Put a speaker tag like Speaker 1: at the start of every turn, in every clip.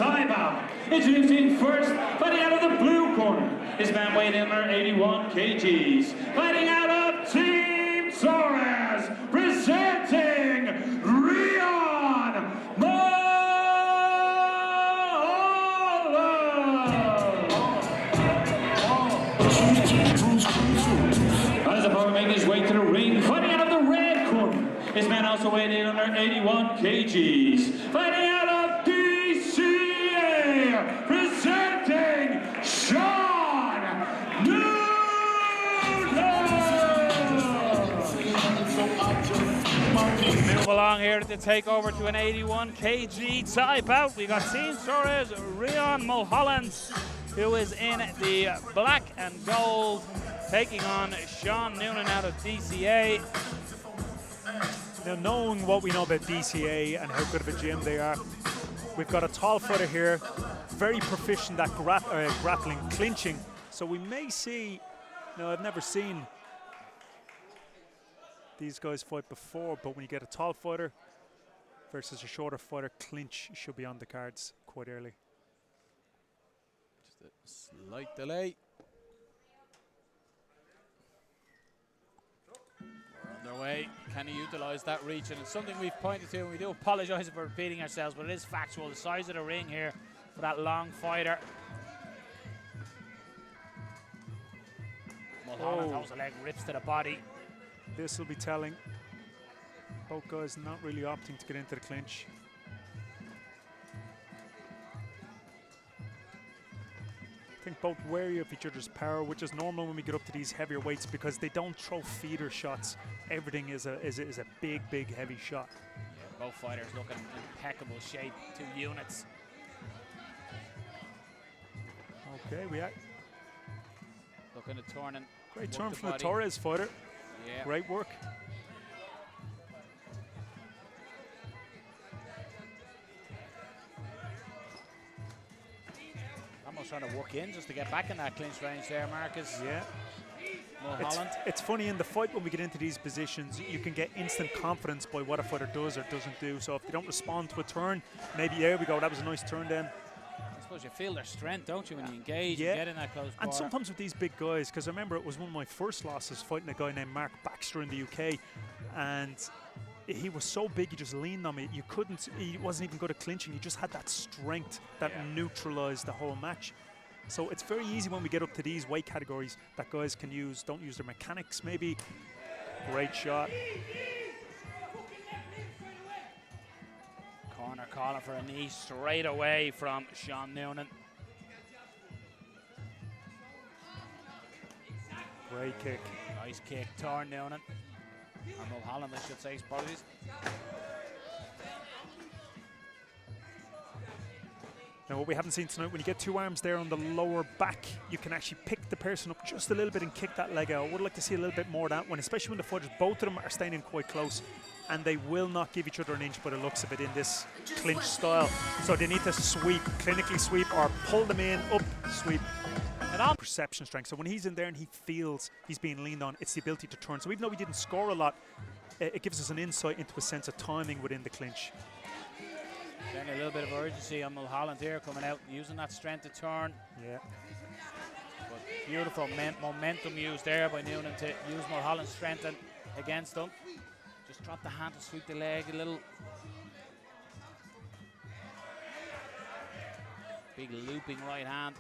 Speaker 1: Thai Bout. Introducing first, fighting out of the blue corner, his man weighing in under 81 kgs. Fighting out of Team Torres, presenting Rhiain Mulholland. As the opponent making his way to the ring, fighting out of the red corner, his man also weighing in under 81 kgs. Fighting out of DCA, presenting Sean Noonan.
Speaker 2: Move along here to take over to an 81 kg Thai bout. We got Team Torres, Rhiain Mulholland, who is in the black and gold, taking on Sean Noonan out of DCA.
Speaker 3: Now, knowing what we know about DCA and how good of a gym they are, we've got a tall footer here, very proficient at grappling, clinching. So we may see, I've never seen these guys fight before, but when you get a tall fighter versus a shorter fighter, clinch should be on the cards quite early.
Speaker 4: Just a slight delay. Their way. Can he utilise that reach? And it's something we've pointed to, and we do apologise for repeating ourselves, but it is factual. The size of the ring here for that long fighter. Mulholland, that was a leg, rips to the body.
Speaker 3: This will be telling. Both guys not really opting to get into the clinch. I think both wary of each other's power, which is normal when we get up to these heavier weights because they don't throw feeder shots. Everything is a big, big, heavy shot.
Speaker 4: Yeah, both fighters look in impeccable shape, 2 units.
Speaker 3: Okay, we are
Speaker 4: looking at turning.
Speaker 3: Great turn from the Torres fighter.
Speaker 4: Yeah.
Speaker 3: Great work.
Speaker 4: Almost trying to work in just to get back in that clinch range there, Marcus.
Speaker 3: Yeah.
Speaker 4: Mulholland.
Speaker 3: It's funny, in the fight when we get into these positions, you can get instant confidence by what a fighter does or doesn't do. So if they don't respond to a turn, maybe there we go, that was a nice turn then.
Speaker 4: I suppose you feel their strength, don't you, when you engage
Speaker 3: and
Speaker 4: get in that close
Speaker 3: And
Speaker 4: quarter.
Speaker 3: sometimes with these big guys, because I remember it was one of my first losses fighting a guy named Mark Baxter in the UK, and he was so big, he just leaned on me. You couldn't, he wasn't even good at clinching. He just had that strength that neutralized the whole match. So it's very easy when we get up to these weight categories that guys can don't use their mechanics maybe. Great shot.
Speaker 4: Corner calling for a knee straight away from Sean Noonan.
Speaker 3: Great kick.
Speaker 4: Nice kick, turn Noonan. Or Mulholland, I should say, apologies.
Speaker 3: Now, what we haven't seen tonight, when you get 2 arms there on the lower back, you can actually pick the person up just a little bit and kick that leg out. I would like to see a little bit more of that one, especially when the fighters, both of them are staying in quite close, and they will not give each other an inch by the looks of it in this clinch style. So they need to sweep, clinically sweep, or pull them in, up, sweep. And on perception strength. So when he's in there and he feels he's being leaned on, it's the ability to turn. So even though we didn't score a lot, it gives us an insight into a sense of timing within the clinch.
Speaker 4: Then a little bit of urgency on Mulholland here, coming out, using that strength to turn.
Speaker 3: Yeah.
Speaker 4: But beautiful momentum used there by Noonan to use Mulholland's strength against him. Just drop the hand to sweep the leg a little. Big looping right hand.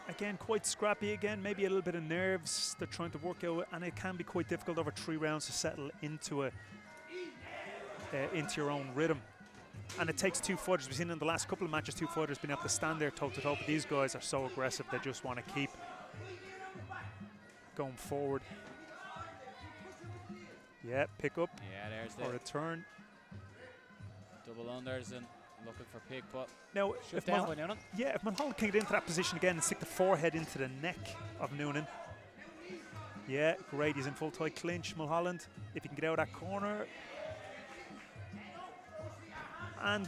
Speaker 3: Again, quite scrappy again, maybe a little bit of nerves they're trying to work out, and it can be quite difficult over 3 rounds to settle into your own rhythm. And it takes 2 fighters. We've seen in the last couple of matches 2 fighters being able to stand there toe-to-toe, but these guys are so aggressive, they just want to keep going forward. Yeah, pick up.
Speaker 4: Yeah, there's
Speaker 3: or a turn.
Speaker 4: Double unders and looking for pick, but
Speaker 3: now
Speaker 4: if Noonan.
Speaker 3: Yeah, if Mulholland can get into that position again and stick the forehead into the neck of Noonan. Yeah, great, he's in full tight clinch, Mulholland. If he can get out of that corner. And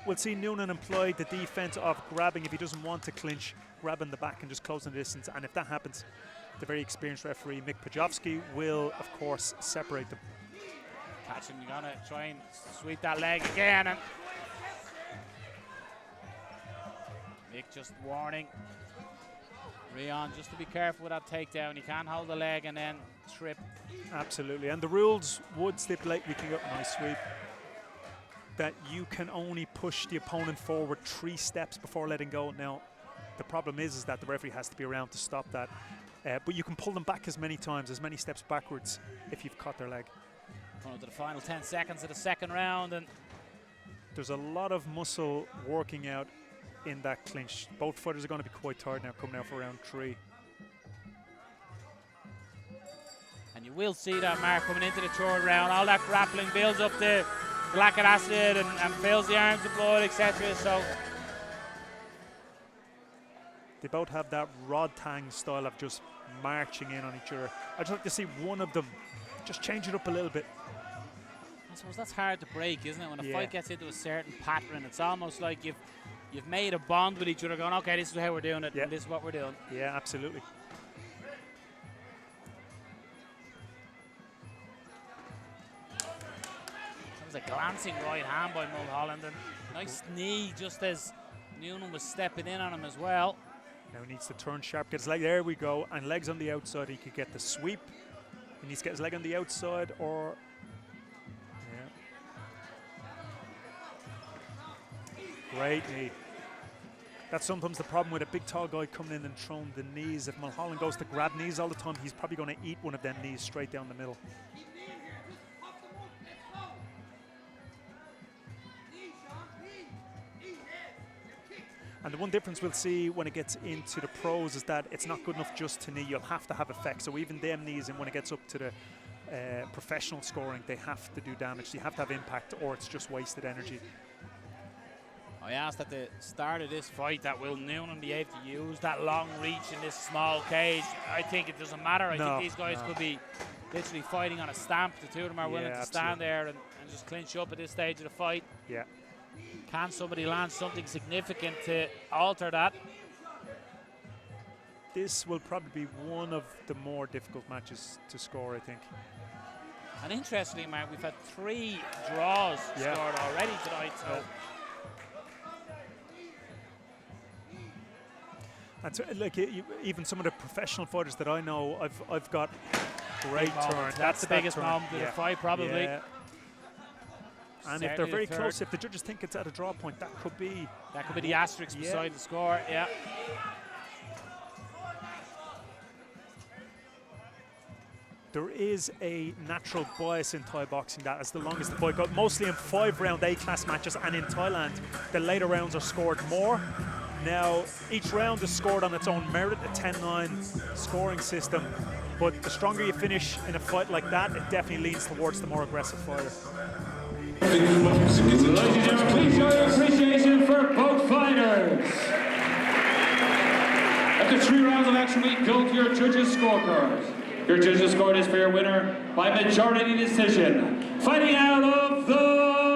Speaker 3: we'll see Noonan employ the defense of grabbing, if he doesn't want to clinch, grabbing the back and just closing the distance. And if that happens, the very experienced referee, Mick Pajovsky, will, of course, separate them.
Speaker 4: Catching, you're going to try and sweep that leg again. And Vic just warning Rhiain just to be careful with that takedown. You can't hold the leg and then trip.
Speaker 3: Absolutely, and the rules would stipulate, we can go, nice sweep, that you can only push the opponent forward 3 steps before letting go. Now, the problem is that the referee has to be around to stop that. But you can pull them back as many times, as many steps backwards if you've caught their leg.
Speaker 4: Going to the final 10 seconds of the second round, and
Speaker 3: there's a lot of muscle working out in that clinch. Both fighters are going to be quite tired now, coming out for round 3.
Speaker 4: And you will see that, Mark, coming into the third round. All that grappling builds up the lactic acid and fills the arms with blood, etc. So
Speaker 3: they both have that rod tang style of just marching in on each other. I'd just like to see one of them just change it up a little bit.
Speaker 4: I suppose that's hard to break, isn't it? When a fight gets into a certain pattern, it's almost like you've made a bond with each other, going, okay, this is how we're doing it, and this is what we're doing.
Speaker 3: Yeah, absolutely.
Speaker 4: That was a glancing right hand by Mulholland, and nice knee just as Noonan was stepping in on him as well.
Speaker 3: Now he needs to turn sharp, get his leg, there we go, and legs on the outside. He could get the sweep. He needs to get his leg on the outside, or great knee. That's sometimes the problem with a big tall guy coming in and throwing the knees. If Mulholland goes to grab knees all the time, he's probably going to eat one of them knees straight down the middle. And the one difference we'll see when it gets into the pros is that it's not good enough just to knee. You'll have to have effect. So even them knees, and when it gets up to the professional scoring, they have to do damage. You have to have impact, or it's just wasted energy.
Speaker 4: I asked at the start of this fight that will Noonan be able to use that long reach in this small cage. I think it doesn't matter. I think these guys could be literally fighting on a stamp. The two of them are willing to stand there and just clinch up at this stage of the fight.
Speaker 3: Yeah.
Speaker 4: Can somebody land something significant to alter that?
Speaker 3: This will probably be one of the more difficult matches to score, I think.
Speaker 4: And interestingly, Mark, we've had 3 draws scored already tonight. So.
Speaker 3: And so, like, even some of the professional fighters that I know, I've got great turn.
Speaker 4: That's the biggest moment of the fight, probably.
Speaker 3: Yeah. And if they're very close, if the judges think it's at a draw point, that could be
Speaker 4: the asterisk beside the score. Yeah.
Speaker 3: There is a natural bias in Thai boxing that as the longest the fight goes, mostly in 5-round A-class matches, and in Thailand, the later rounds are scored more. Now, each round is scored on its own merit, a 10-9 scoring system. But the stronger you finish in a fight like that, it definitely leans towards the more aggressive fighter.
Speaker 1: Ladies and gentlemen, please show your appreciation for both fighters. After 3 rounds of action, we go to your judges' scorecards. Your judges scored is for your winner by majority decision. Fighting out of the